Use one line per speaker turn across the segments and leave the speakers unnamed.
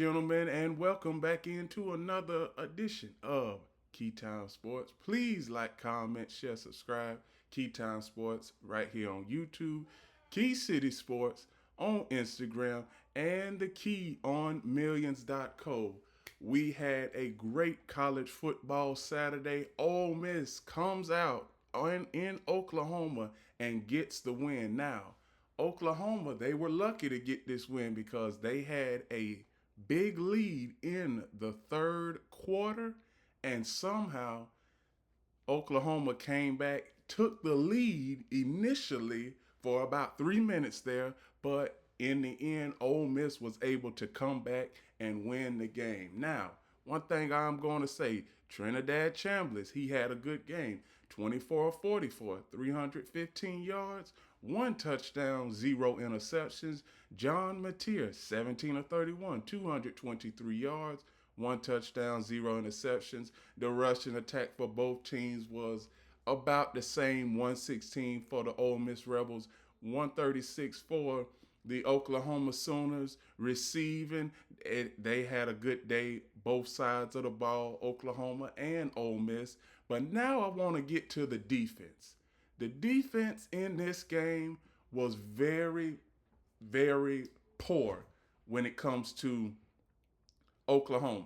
Gentlemen, and welcome back into another edition of Keytime Sports. Please like, comment, share, subscribe. Keytime Sports right here on YouTube, Key City Sports on Instagram, and the Key on Millions.co. We had a great college football Saturday. Ole Miss comes out in Oklahoma and gets the win. Now, Oklahoma, they were lucky to get this win because they had a big lead in the third quarter, and somehow Oklahoma came back, took the lead initially for about 3 minutes there, but in the end, Ole Miss was able to come back and win the game. Now, one thing I'm going to say, Trinidad Chambliss, he had a good game. 24-44, 315 yards, one touchdown, zero interceptions. John Mateer, 17 of 31, 223 yards, one touchdown, zero interceptions. The rushing attack for both teams was about the same, 116 for the Ole Miss Rebels, 136 for the Oklahoma Sooners. Receiving, they had a good day, both sides of the ball, Oklahoma and Ole Miss. But now I want to get to the defense. The defense in this game was very, very poor when it comes to Oklahoma.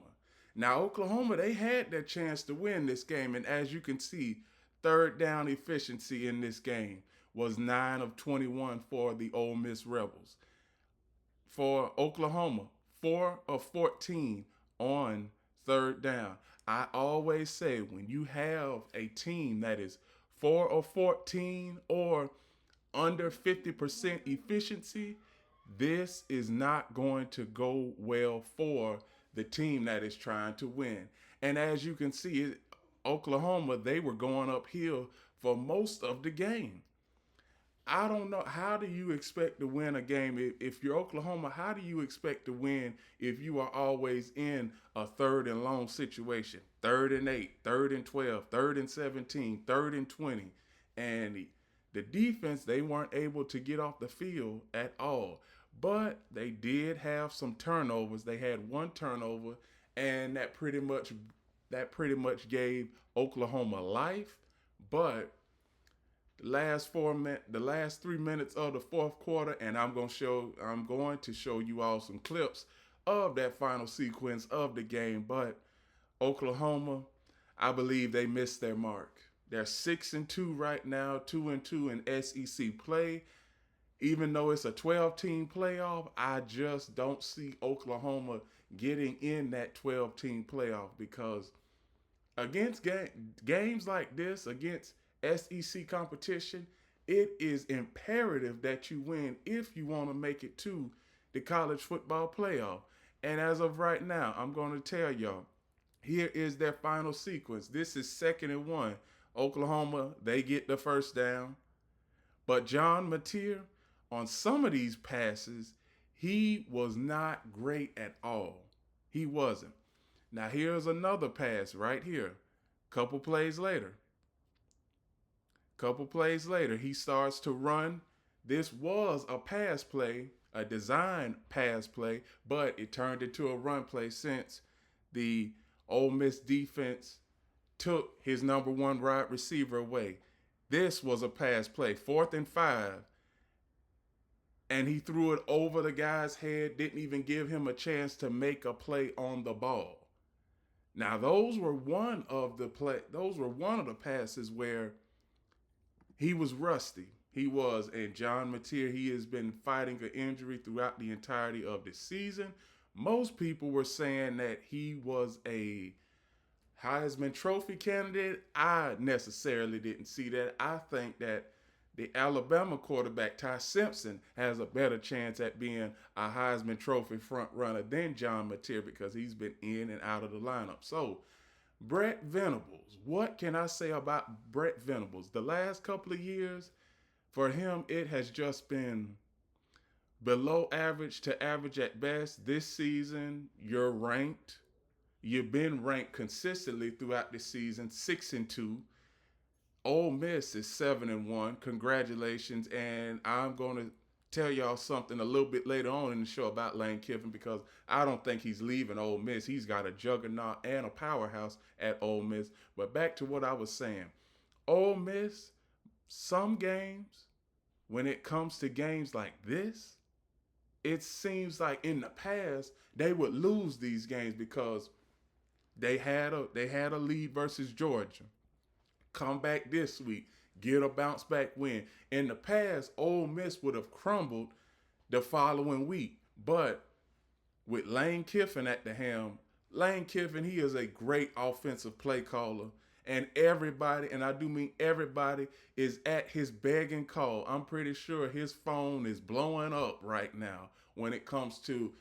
Now, Oklahoma, they had their chance to win this game, and as you can see, third down efficiency in this game was 9 of 21 for the Ole Miss Rebels. For Oklahoma, 4 of 14 on third down. I always say when you have a team that is 4 of 14 or under 50% efficiency, this is not going to go well for the team that is trying to win. And as you can see, Oklahoma, they were going uphill for most of the game. I don't know. How do you expect to win a game if you're Oklahoma? How do you expect to win if you are always in a third and long situation? Third and 8, third and 12, third and 17, third and 20. And the defense, they weren't able to get off the field at all. But they did have some turnovers. They had one turnover, and that pretty much gave Oklahoma life. But the last 3 minutes of the fourth quarter, and I'm going to show you all some clips of that final sequence of the game. But Oklahoma, I believe they missed their mark. They're 6-2 right now, 2-2 in SEC play. Even though it's a 12-team playoff, I just don't see Oklahoma getting in that 12-team playoff because against games like this, against SEC competition, it is imperative that you win if you want to make it to the college football playoff. And as of right now, I'm going to tell y'all, here is their final sequence. This is 2nd and 1. Oklahoma, they get the first down. But John Mateer, on some of these passes, he was not great at all. He wasn't. Now here's another pass right here. Couple plays later, he starts to run. This was a pass play, a design pass play, but it turned into a run play since the Ole Miss defense took his number one wide receiver away. This was a pass play, 4th and 5. And he threw it over the guy's head, didn't even give him a chance to make a play on the ball. Now, those were one of the passes where he was rusty. He was, and John Mateer, he has been fighting an injury throughout the entirety of the season. Most people were saying that he was a Heisman Trophy candidate. I necessarily didn't see that. I think that the Alabama quarterback, Ty Simpson, has a better chance at being a Heisman Trophy front runner than John Mateer because he's been in and out of the lineup. So, Brett Venables, what can I say about Brett Venables? The last couple of years, for him, it has just been below average to average at best. This season, you're ranked. You've been ranked consistently throughout the season, 6-2. Ole Miss is 7-1. Congratulations. And I'm going to tell y'all something a little bit later on in the show about Lane Kiffin, because I don't think he's leaving Ole Miss. He's got a juggernaut and a powerhouse at Ole Miss. But back to what I was saying. Ole Miss, some games, when it comes to games like this, it seems like in the past they would lose these games because they had a lead versus Georgia. Come back this week, get a bounce back win. In the past, Ole Miss would have crumbled the following week. But with Lane Kiffin at the helm, Lane Kiffin, he is a great offensive play caller. And everybody, and I do mean everybody, is at his begging call. I'm pretty sure his phone is blowing up right now when it comes to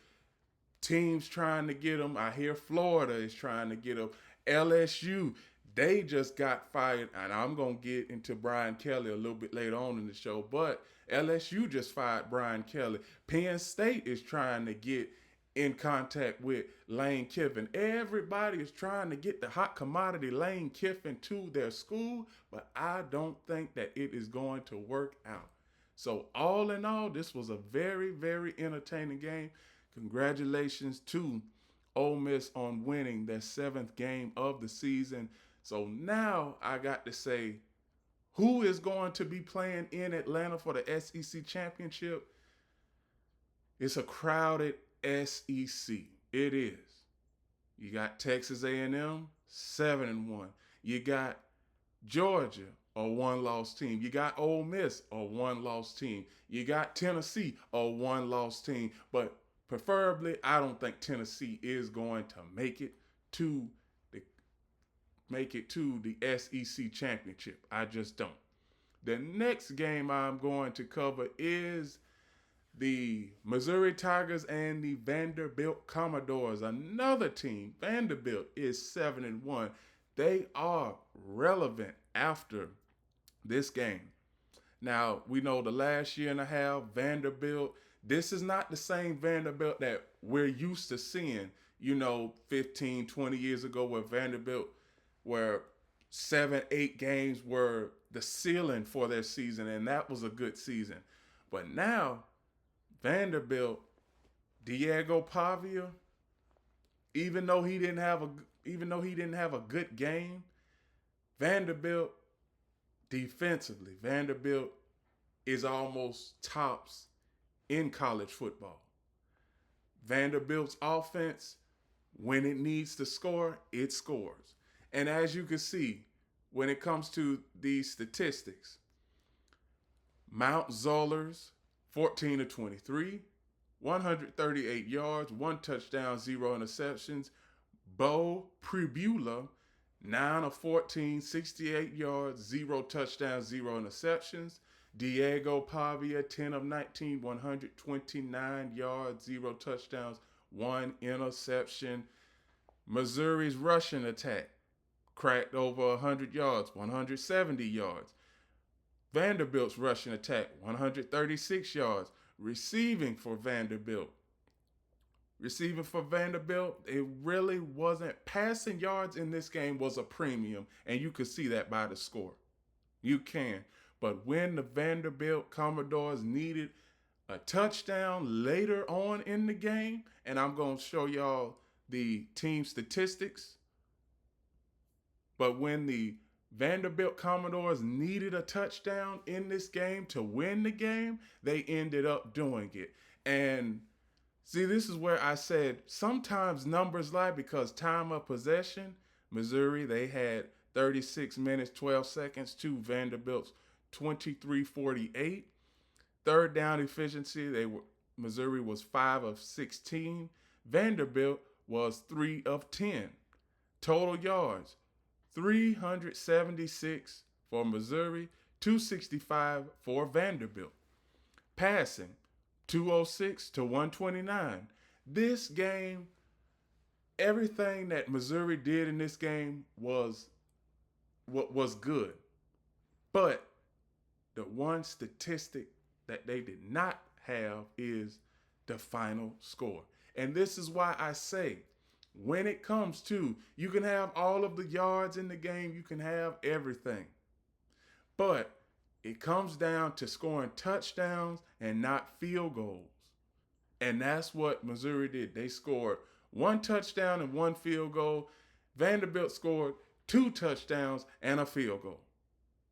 teams trying to get him. I hear Florida is trying to get him. LSU, they just got fired, and I'm going to get into Brian Kelly a little bit later on in the show, but LSU just fired Brian Kelly. Penn State is trying to get in contact with Lane Kiffin. Everybody is trying to get the hot commodity Lane Kiffin to their school, but I don't think that it is going to work out. So all in all, this was a very, very entertaining game. Congratulations to Ole Miss on winning their 7th game of the season. So now I got to say, who is going to be playing in Atlanta for the SEC championship? It's a crowded SEC. It is. You got Texas A&M, 7-1. You got Georgia, a one-loss team. You got Ole Miss, a one-loss team. You got Tennessee, a one-loss team. But preferably, I don't think Tennessee is going to make it to the SEC championship. I just don't. The next game I'm going to cover is the Missouri Tigers and the Vanderbilt Commodores. Another team. Vanderbilt is 7-1. They are relevant after this game. Now, we know the last year and a half, Vanderbilt, this is not the same Vanderbilt that we're used to seeing, 15, 20 years ago, where Vanderbilt, where 7-8 games were the ceiling for their season, and that was a good season. But now, Vanderbilt, Diego Pavia, even though he didn't have a good game, Vanderbilt defensively, Vanderbilt is almost tops in college football. Vanderbilt's offense, when it needs to score, it scores. And as you can see, when it comes to these statistics, Mount Zollers, 14-23, 138 yards, 1 touchdown, 0 interceptions. Bo Pribula, 9-14, 68 yards, 0 touchdowns, 0 interceptions. Diego Pavia, 10-19, 129 yards, 0 touchdowns, 1 interception. Missouri's rushing attack cracked over 100 yards, 170 yards. Vanderbilt's rushing attack, 136 yards. Receiving for Vanderbilt, it really wasn't. Passing yards in this game was a premium, and you could see that by the score. You can. But when the Vanderbilt Commodores needed a touchdown later on in the game, and I'm going to show y'all the team statistics, but when the Vanderbilt Commodores needed a touchdown in this game to win the game, they ended up doing it. And see, this is where I said sometimes numbers lie, because time of possession, Missouri, they had 36 minutes, 12 seconds to Vanderbilt's 23:48. Third down efficiency, Missouri was 5 of 16. Vanderbilt was 3 of 10. Total yards, 376 for Missouri, 265 for Vanderbilt. Passing, 206 to 129. This game, everything that Missouri did in this game was good. But the one statistic that they did not have is the final score. And this is why I say, when it comes to, you can have all of the yards in the game, you can have everything. But It comes down to scoring touchdowns and not field goals. And that's what Missouri did. They scored one touchdown and one field goal. Vanderbilt scored two touchdowns and a field goal.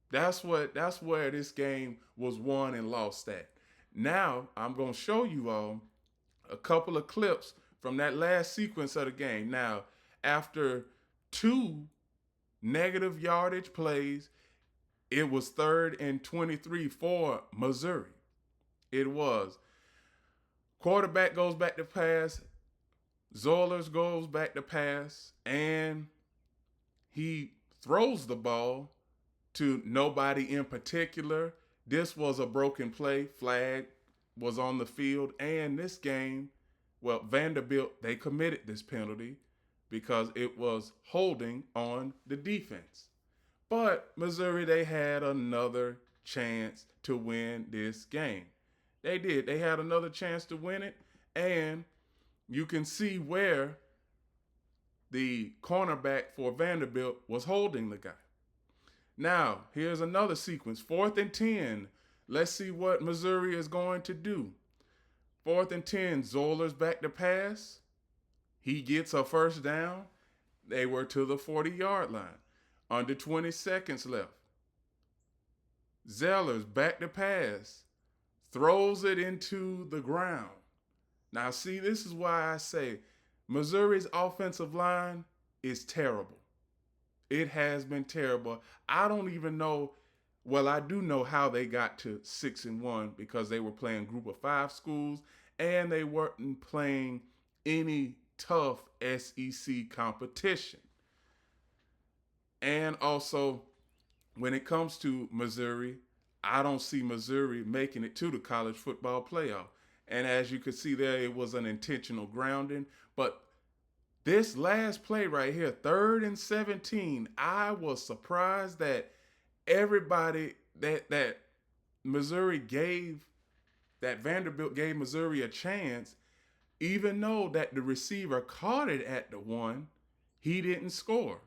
That's where this game was won and lost at. Now I'm gonna show you all a couple of clips from that last sequence of the game. Now, after two negative yardage plays, it was 3rd and 23 for Missouri. It was quarterback goes back to pass, Zollers goes back to pass, and he throws the ball to nobody in particular. This was a broken play. Flag was on the field. And this game, well, Vanderbilt, they committed this penalty because it was holding on the defense. But Missouri, they had another chance to win this game. They did. They had another chance to win it. And you can see where the cornerback for Vanderbilt was holding the guy. Now, here's another sequence. 4th and 10. Let's see what Missouri is going to do. 4th and 10. Zollers back to pass. He gets a first down. They were to the 40-yard line. Under 20 seconds left. Zellers back to pass. Throws it into the ground. Now, see, this is why I say Missouri's offensive line is terrible. It has been terrible. I don't even know. Well, I do know how they got to 6-1 because they were playing Group of 5 schools and they weren't playing any tough SEC competition. And also, when it comes to Missouri, I don't see Missouri making it to the college football playoff. And as you can see there, it was an intentional grounding. But this last play right here, 3rd and 17, I was surprised that everybody that Missouri gave, that Vanderbilt gave Missouri a chance, even though that the receiver caught it at the 1, he didn't score.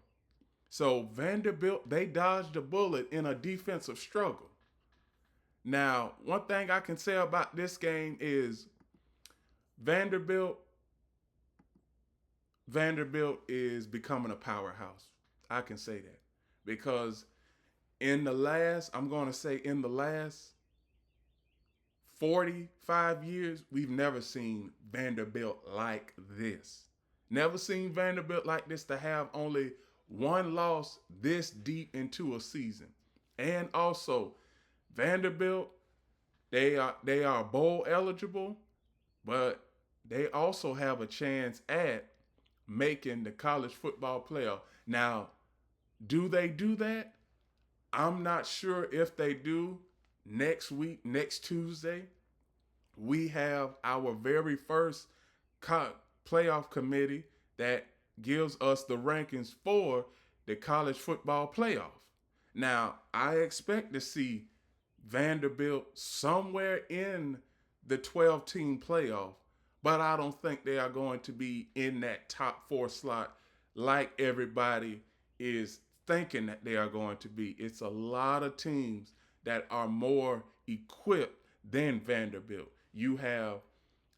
So Vanderbilt, they dodged a bullet in a defensive struggle. Now, one thing I can say about this game is Vanderbilt is becoming a powerhouse. I can say that because in the last 45 years, we've never seen Vanderbilt like this. Never seen Vanderbilt like this to have only one loss this deep into a season. And also, Vanderbilt, they are bowl eligible, but they also have a chance at making the college football playoff. Now, do they do that? I'm not sure if they do. Next week, next Tuesday, we have our very first playoff committee that gives us the rankings for the college football playoff. Now, I expect to see Vanderbilt somewhere in the 12-team playoff, but I don't think they are going to be in that top 4 slot like everybody is thinking that they are going to be. It's a lot of teams that are more equipped than Vanderbilt. You have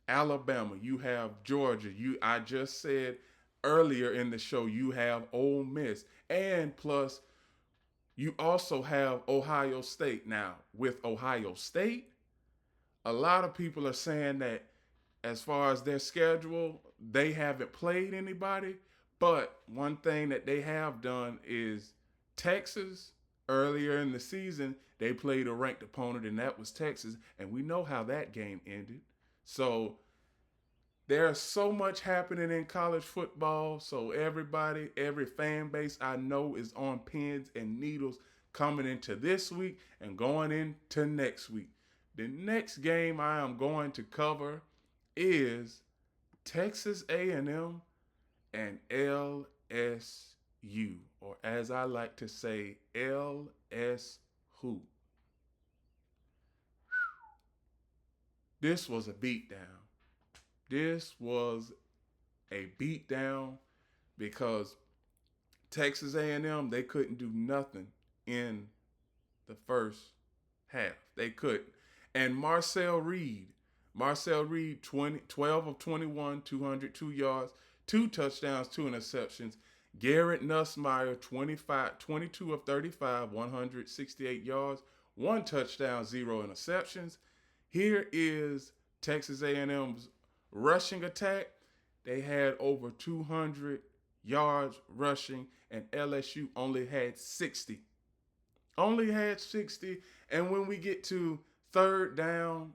Alabama, you have Georgia, I just said earlier in the show, you have Ole Miss, and plus you also have Ohio State. Now, with Ohio State, a lot of people are saying that as far as their schedule, they haven't played anybody. But one thing that they have done is Texas, earlier in the season, they played a ranked opponent, and that was Texas. And we know how that game ended. So there's so much happening in college football. So everybody, every fan base I know is on pins and needles coming into this week and going into next week. The next game I am going to cover is Texas A&M and LSU, or as I like to say, LS Who. This was a beatdown. This was a beatdown because Texas A&M, they couldn't do nothing in the first half. They couldn't. And Marcel Reed, 12 of 21, 202 yards, 2 touchdowns, 2 interceptions. Garrett Nussmeier, 22 of 35, 168 yards, 1 touchdown, 0 interceptions. Here is Texas A&M's rushing attack. They had over 200 yards rushing, and LSU only had 60. Only had 60. And when we get to third down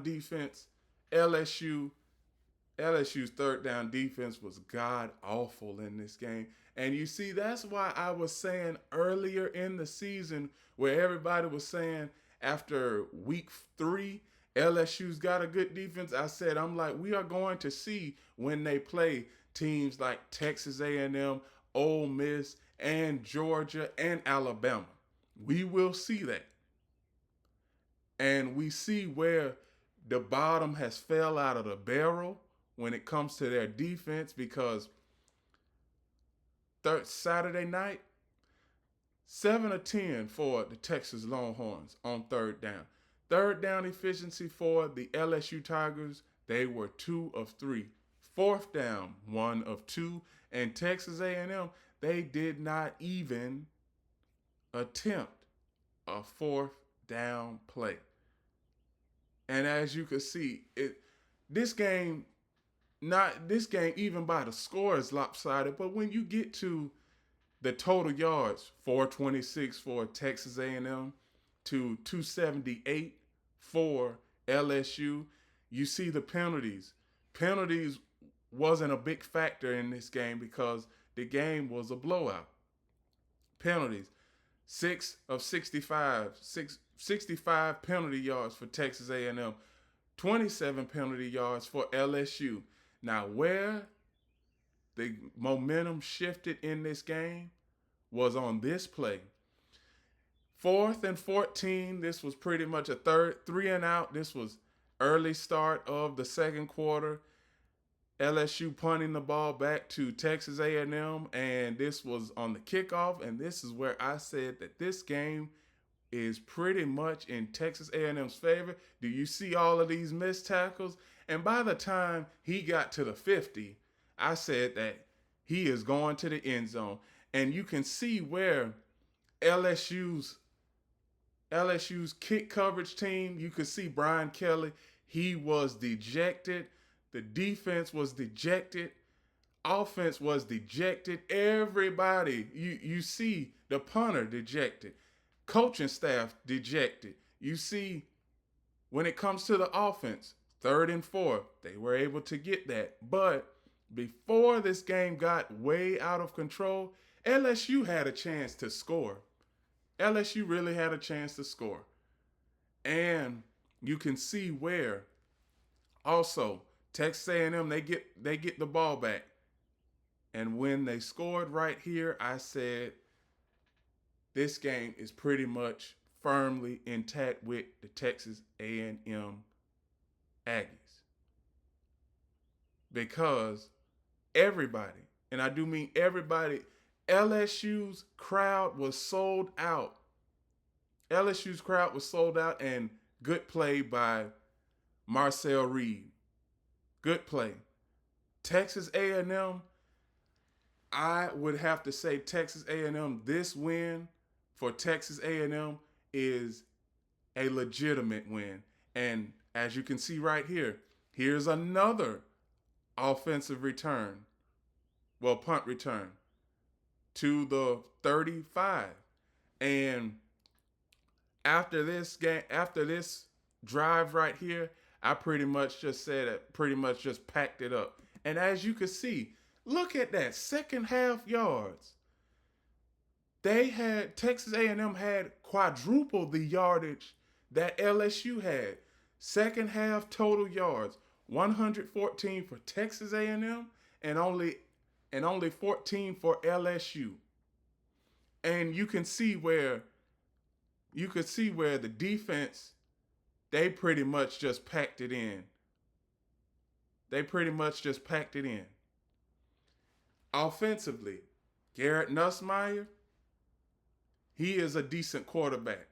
defense, LSU's third down defense was god awful in this game. And you see, that's why I was saying earlier in the season, where everybody was saying after week 3, LSU's got a good defense. I said, I'm like, we are going to see when they play teams like Texas A&M, Ole Miss, and Georgia, and Alabama. We will see that. And we see where the bottom has fell out of the barrel when it comes to their defense, because Saturday night, 7 of 10 for the Texas Longhorns on third down. Third down efficiency for the LSU Tigers, they were 2 of 3. Fourth down, 1 of 2. And Texas A&M, they did not even attempt a fourth down play. And as you can see, this game, even by the score, is lopsided. But when you get to the total yards, 426 for Texas A&M to 278 for LSU, you see the penalties. Penalties wasn't a big factor in this game because the game was a blowout. Penalties, 6 of 65, 65 penalty yards for Texas A&M, 27 penalty yards for LSU. Now, where the momentum shifted in this game was on this play. 4th and 14, this was pretty much a 3 and out. This was early start of the second quarter. LSU punting the ball back to Texas A&M, and this was on the kickoff, and this is where I said that this game is pretty much in Texas A&M's favor. Do you see all of these missed tackles? And by the time he got to the 50, I said that he is going to the end zone. And you can see where LSU's kick coverage team, you could see Brian Kelly, he was dejected. The defense was dejected. Offense was dejected. Everybody, you see the punter dejected. Coaching staff dejected. You see, when it comes to the offense, 3rd and 4, they were able to get that. But before this game got way out of control, LSU had a chance to score. LSU really had a chance to score. And you can see where also Texas A&M, they get the ball back. And when they scored right here, I said this game is pretty much firmly intact with the Texas A&M Aggies. Because everybody, and I do mean everybody, LSU's crowd was sold out. LSU's crowd was sold out, and good play by Marcel Reed. Good play. Texas A&M, I would have to say Texas A&M, this win for Texas A&M is a legitimate win. And as you can see right here, here's another offensive return. Well, punt return to the 35. And after this drive right here, I pretty much just said it, pretty much just packed it up. And as you can see, look at that, second half yards. Texas A&M had quadruple the yardage that LSU had. Second half total yards, 114 for Texas A&M and only 14 for LSU. And you can see where the defense, they pretty much just packed it in. Offensively, Garrett Nussmeier, he is a decent quarterback.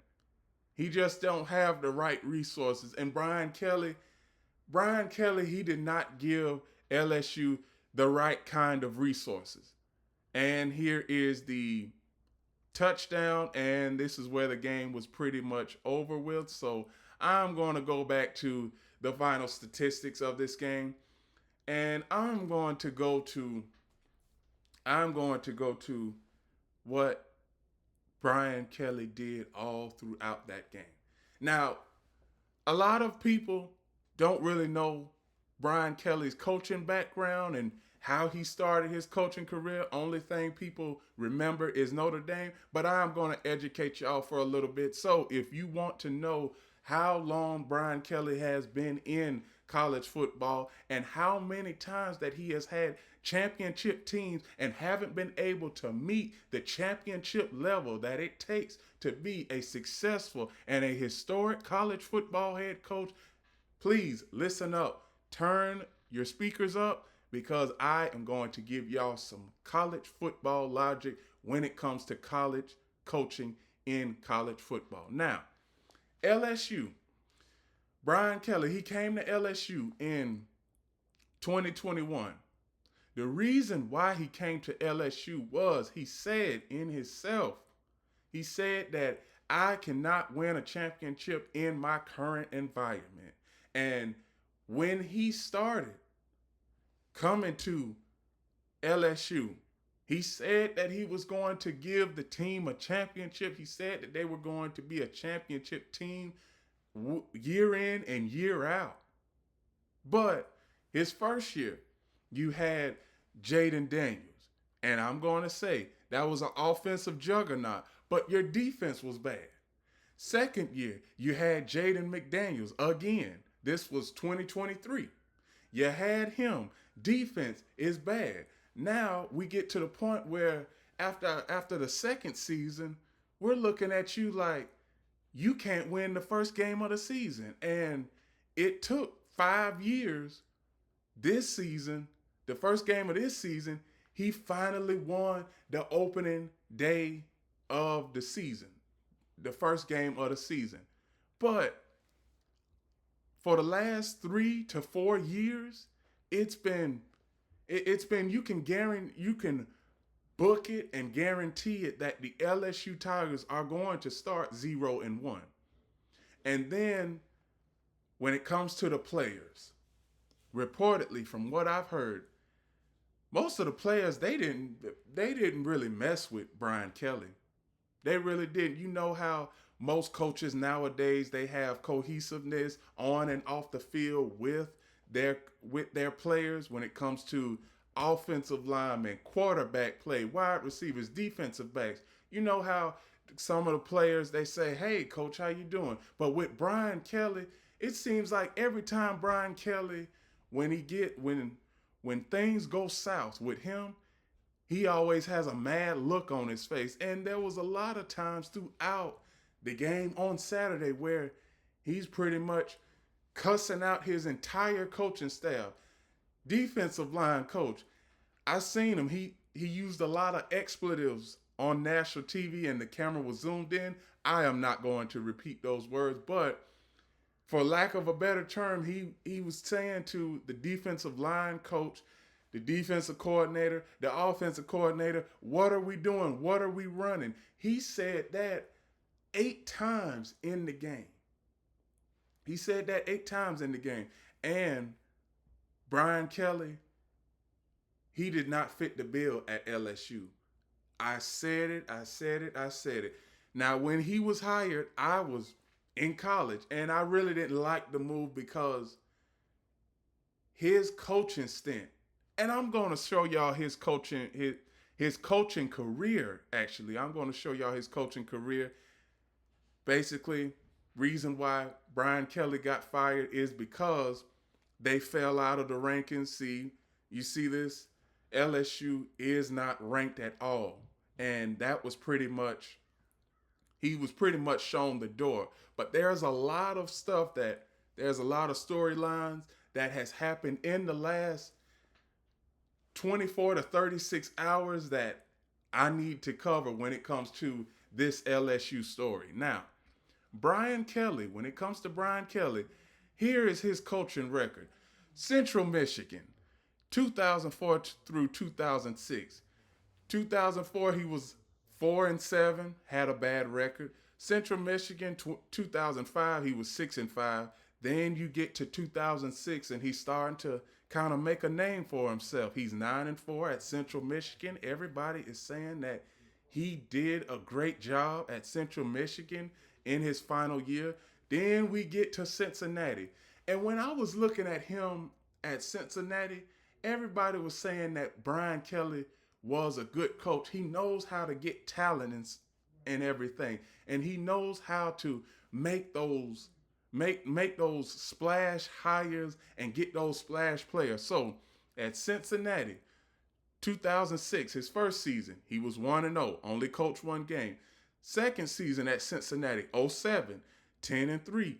He just don't have the right resources. And Brian Kelly, he did not give LSU the right kind of resources. And here is the touchdown, and this is where the game was pretty much over with. So I'm going to go back to the final statistics of this game, and I'm going to go to what Brian Kelly did all throughout that game. Now, a lot of people don't really know Brian Kelly's coaching background and how he started his coaching career. Only thing people remember is Notre Dame, but I'm going to educate y'all for a little bit. So if you want to know how long Brian Kelly has been in college football and how many times that he has had championship teams and haven't been able to meet the championship level that it takes to be a successful and a historic college football head coach, please listen up. Turn your speakers up because I am going to give y'all some college football logic when it comes to college coaching in college football. Now, LSU, Brian Kelly, he came to LSU in 2021. The reason why he came to LSU was he said that I cannot win a championship in my current environment. And when he started coming to LSU, he said that he was going to give the team a championship. He said that they were going to be a championship team year in and year out. But his first year, you had Jaden Daniels. And I'm going to say that was an offensive juggernaut, but your defense was bad. Second year, you had Jaden McDaniels again. This was 2023. You had him. Defense is bad. Now we get to the point where after the second season, we're looking at you like you can't win the first game of the season. And it took 5 years this season, the first game of this season, he finally won the opening day of the season, the first game of the season. But for the last 3 to 4 years, it's been you can book it and guarantee it that the LSU Tigers are going to start 0-1. And then when it comes to the players, reportedly from what I've heard, most of the players they didn't really mess with Brian Kelly. They really didn't. You know how most coaches nowadays, they have cohesiveness on and off the field with their players when it comes to offensive linemen, quarterback play, wide receivers, defensive backs. You know how some of the players, they say, "Hey, coach, how you doing?" But with Brian Kelly, it seems like every time Brian Kelly, when things go south with him, he always has a mad look on his face. And there was a lot of times throughout the game on Saturday where he's pretty much cussing out his entire coaching staff. Defensive line coach, I seen him. He used a lot of expletives on national TV and the camera was zoomed in. I am not going to repeat those words, but for lack of a better term, he was saying to the defensive line coach, the defensive coordinator, the offensive coordinator, "What are we doing? What are we running?" He said that 8 times in the game. He said that 8 times in the game. And Brian Kelly, he did not fit the bill at LSU. I said it. Now, when he was hired, I was in college, and I really didn't like the move because his coaching stint, and I'm going to show y'all his coaching career, actually. I'm going to show y'all his coaching career. Basically, reason why Brian Kelly got fired is because they fell out of the rankings. See, you see this? LSU is not ranked at all. And that was he was pretty much shown the door. But there's a lot of storylines that has happened in the last 24 to 36 hours that I need to cover when it comes to this LSU story. Now, Brian Kelly, when it comes to Brian Kelly, here is his coaching record. Central Michigan, 2004 through 2006. 2004, he was 4-7, had a bad record. Central Michigan, 2005, he was 6-5. Then you get to 2006, and he's starting to kind of make a name for himself. He's 9-4 at Central Michigan. Everybody is saying that he did a great job at Central Michigan in his final year. Then we get to Cincinnati. And when I was looking at him at Cincinnati, everybody was saying that Brian Kelly was a good coach. He knows how to get talent and everything. And he knows how to make those splash hires and get those splash players. So at Cincinnati, 2006, his first season, he was 1-0, only coached one game. Second season at Cincinnati, 07, 10-3.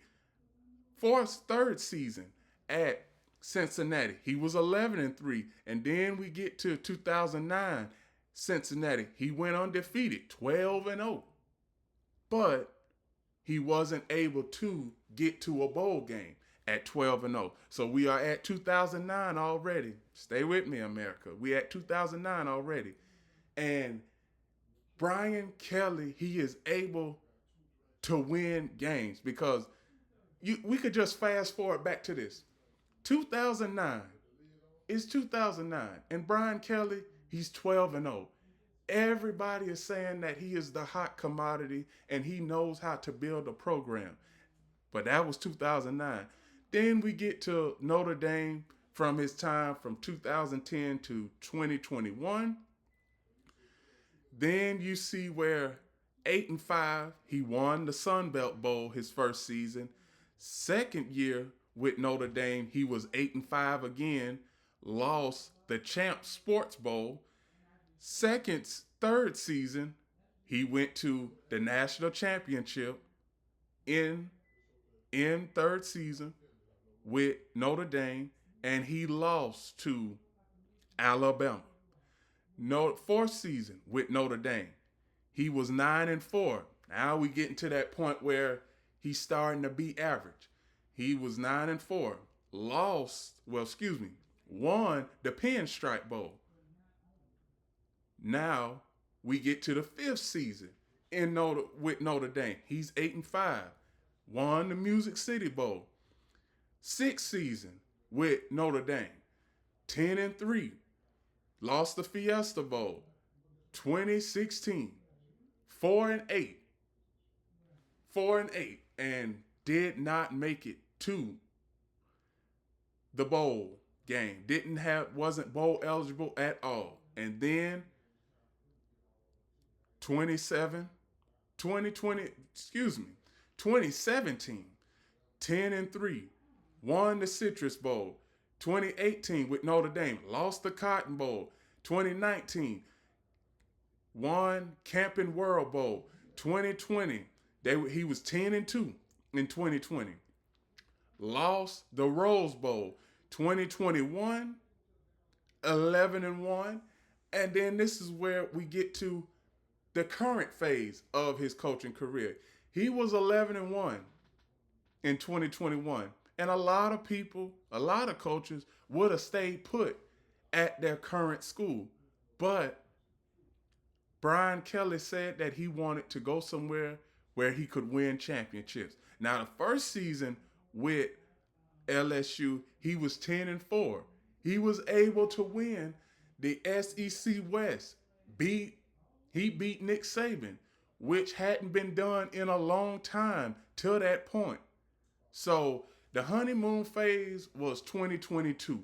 Third season at Cincinnati, he was 11-3. And then we get to 2009, Cincinnati, he went undefeated, 12-0. But he wasn't able to get to a bowl game at 12-0. So we are at 2009 already. Stay with me, America. We at 2009 already. And Brian Kelly, he is able to win games because we could just fast forward back to this. 2009. It's 2009. And Brian Kelly, he's 12-0. Everybody is saying that he is the hot commodity and he knows how to build a program. But that was 2009. Then we get to Notre Dame from his time from 2010 to 2021. Then you see where 8-5, he won the Sun Belt Bowl his first season. Second year with Notre Dame, he was 8-5 again, lost the Champ Sports Bowl. Third season, he went to the national championship in third season with Notre Dame, and he lost to Alabama. Fourth season with Notre Dame, he was 9-4. Now we getting to that point where he's starting to be average. He was 9-4, won the Pinstripe Bowl. Now we get to the fifth season with Notre Dame. He's 8-5, won the Music City Bowl. Sixth season with Notre Dame, 10-3, lost the Fiesta Bowl. 2016, 4-8, and did not make it to the bowl game. Wasn't bowl eligible at all. And then 2017, 10-3, won the Citrus Bowl. 2018 with Notre Dame, lost the Cotton Bowl. 2019, won Camping World Bowl. 2020, he was 10-2 in 2020. Lost the Rose Bowl. 2021, 11-1. And then this is where we get to the current phase of his coaching career. He was 11-1 in 2021. And a lot of coaches would have stayed put at their current school. But Brian Kelly said that he wanted to go somewhere where he could win championships. Now, the first season with LSU, he was 10-4. He was able to win the SEC West. He beat Nick Saban, which hadn't been done in a long time till that point. So the honeymoon phase was 2022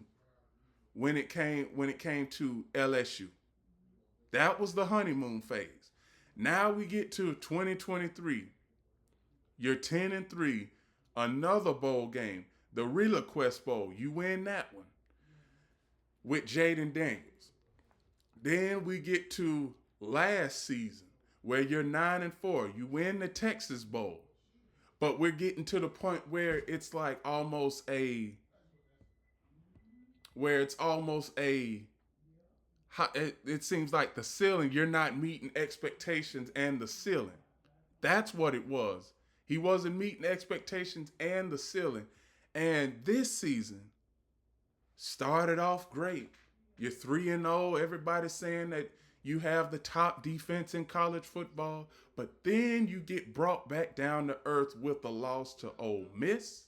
when it came to LSU. That was the honeymoon phase. Now we get to 2023. You're 10-3, another bowl game, the ReLaQuest Bowl. You win that one with Jaden Daniels. Then we get to last season where you're 9-4. You win the Texas Bowl. But we're getting to the point where it's like it seems like the ceiling, you're not meeting expectations and the ceiling. That's what it was He wasn't meeting expectations and the ceiling. And this season started off great. You're 3-0. Everybody's saying that you have the top defense in college football, but then you get brought back down to earth with a loss to Ole Miss.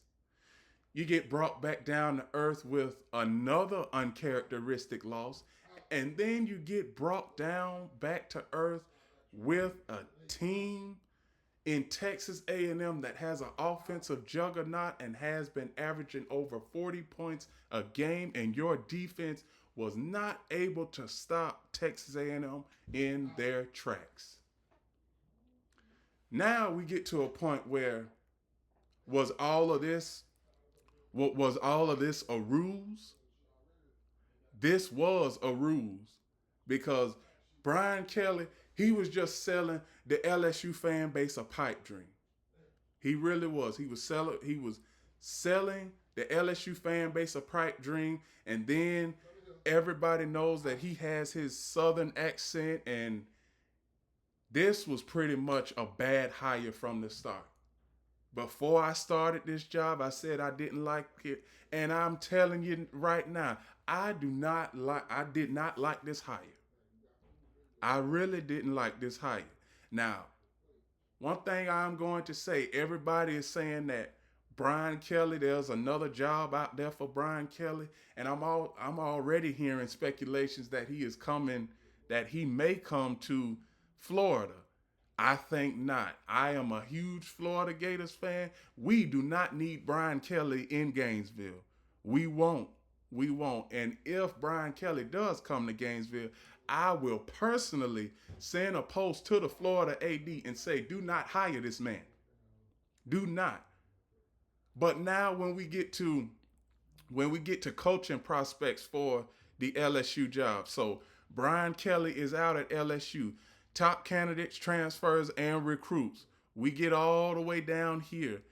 You get brought back down to earth with another uncharacteristic loss, and then you get brought down back to earth with a team in Texas A&M that has an offensive juggernaut and has been averaging over 40 points a game, and your defense was not able to stop Texas A&M in their tracks. Now we get to a point where was all of this a ruse? This was a ruse because Brian Kelly, he was just selling the LSU fan base a pipe dream. He really was. He was selling the LSU fan base a pipe dream, and then everybody knows that he has his southern accent, and this was pretty much a bad hire from the start. Before I started this job, I said I didn't like it, and I'm telling you right now, I did not like this hire. I really didn't like this hire. Now, one thing I'm going to say, everybody is saying that Brian Kelly, there's another job out there for Brian Kelly, and I'm already hearing speculations that he may come to Florida. I think not. I am a huge Florida Gators fan. We do not need Brian Kelly in Gainesville. We won't. And if Brian Kelly does come to Gainesville, I will personally send a post to the Florida AD and say, do not hire this man. Do not. But now when we get to coaching prospects for the LSU job. So Brian Kelly is out at LSU. Top candidates, transfers, and recruits. We get all the way down here.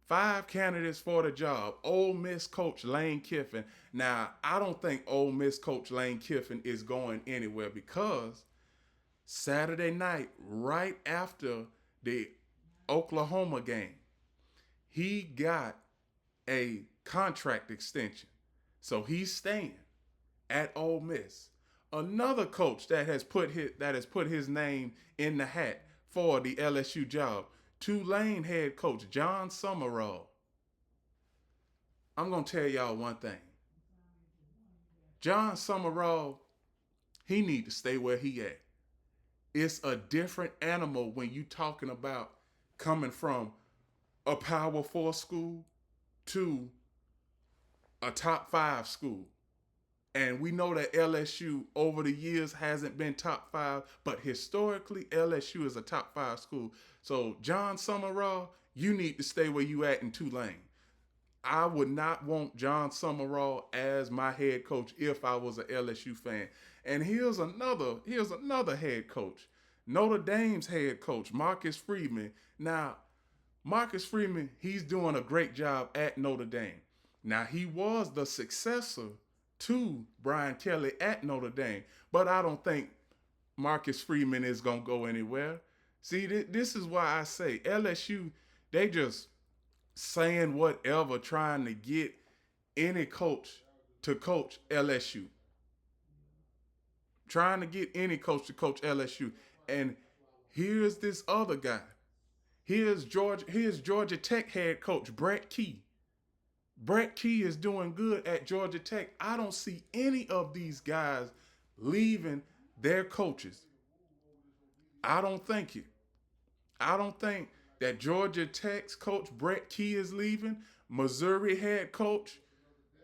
5 candidates for the job. Ole Miss coach Lane Kiffin. Now, I don't think Ole Miss coach Lane Kiffin is going anywhere because Saturday night, right after the Oklahoma game, he got a contract extension. So he's staying at Ole Miss. Another coach that has put his name in the hat for the LSU job, Tulane head coach John Summerall. I'm gonna tell y'all one thing. John Summerall, he need to stay where he at. It's a different animal when you talking about coming from a Power 4 school to a top 5 school. And we know that LSU over the years hasn't been top 5, but historically LSU is a top 5 school. So John Summerall, you need to stay where you at in Tulane. I would not want John Summerall as my head coach if I was an LSU fan. And here's another head coach, Notre Dame's head coach, Marcus Freeman. Now, Marcus Freeman, he's doing a great job at Notre Dame. Now, he was the successor to Brian Kelly at Notre Dame, but I don't think Marcus Freeman is going to go anywhere. See, this is why I say LSU, they just saying whatever, trying to get any coach to coach LSU. Trying to get any coach to coach LSU. And here's this other guy. Here's Georgia Tech head coach Brett Key. Brett Key is doing good at Georgia Tech. I don't see any of these guys leaving their coaches. I don't think it. I don't think that Georgia Tech's coach Brett Key is leaving. Missouri head coach,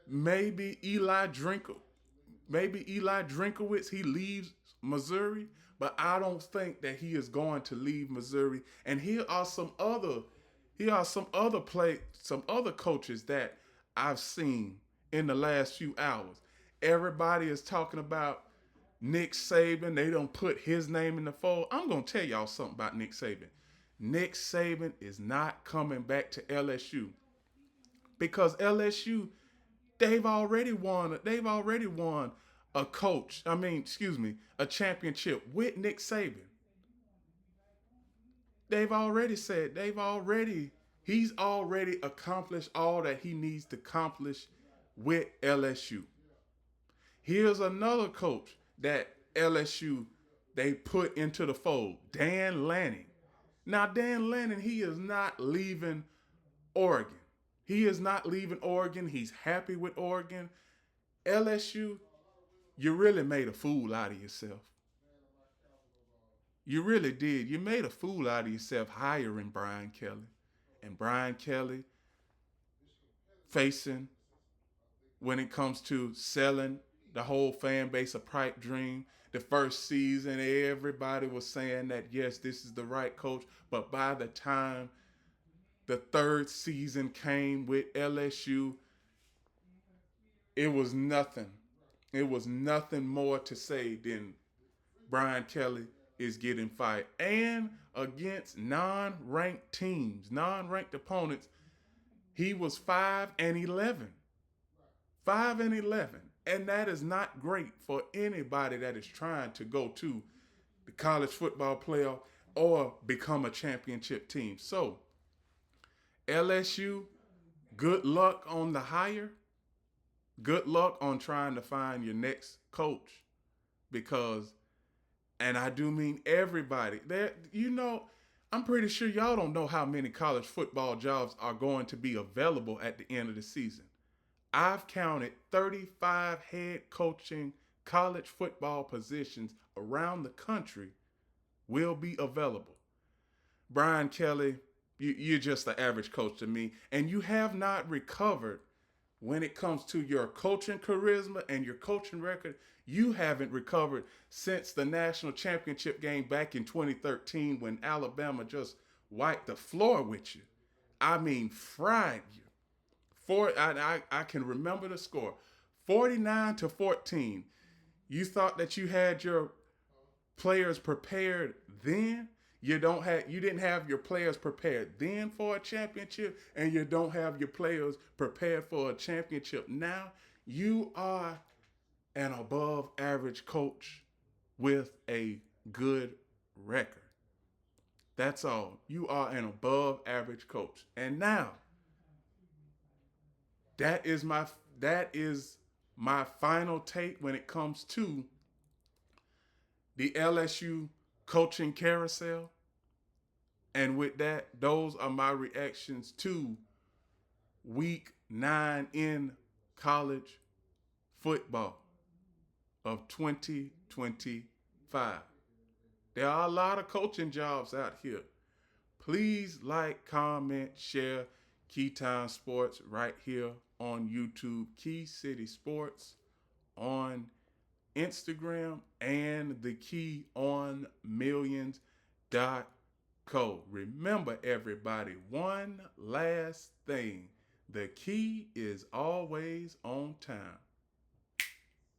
maybe Eli Drinkowitz, he leaves Missouri, but I don't think that he is going to leave Missouri. And here are some other coaches that I've seen in the last few hours. Everybody is talking about Nick Saban. They don't put his name in the fold. I'm going to tell y'all something about Nick Saban. Nick Saban is not coming back to LSU because LSU, they've already won a championship with Nick Saban. They've already He's already accomplished all that he needs to accomplish with LSU. Here's another coach that LSU they put into the fold, Dan Lanning. Now, Dan Lanning, he is not leaving Oregon. He is not leaving Oregon. He's happy with Oregon. LSU, you really made a fool out of yourself. You really did. You made a fool out of yourself hiring Brian Kelly. And Brian Kelly facing, when it comes to selling the whole fan base a pipe dream. The first season, everybody was saying that, yes, this is the right coach. But by the time the third season came with LSU, it was nothing. It was nothing more to say than Brian Kelly is getting fired. And against non-ranked teams, non-ranked opponents, he was 5-11. 5-11. And that is not great for anybody that is trying to go to the college football playoff or become a championship team. So, LSU, good luck on the hire. Good luck on trying to find your next coach. Because, and I do mean everybody, I'm pretty sure y'all don't know how many college football jobs are going to be available at the end of the season. I've counted 35 head coaching college football positions around the country will be available. Brian Kelly, you're just the average coach to me, and you have not recovered when it comes to your coaching charisma and your coaching record. You haven't recovered since the national championship game back in 2013 when Alabama just wiped the floor with you. I mean, fried you. I can remember the score, 49-14. You thought that you had your players prepared then. You didn't have your players prepared then for a championship, and you don't have your players prepared for a championship now. You are an above average coach with a good record. That's all. You are an above average coach. And now, that is my final take when it comes to the LSU coaching carousel. And with that, those are my reactions to week 9 in college football of 2025. There are a lot of coaching jobs out here. Please like, comment, share Keytime Sports right here on YouTube, Key City Sports on Instagram, and the key on millions.co. Remember, everybody, one last thing. The key is always on time.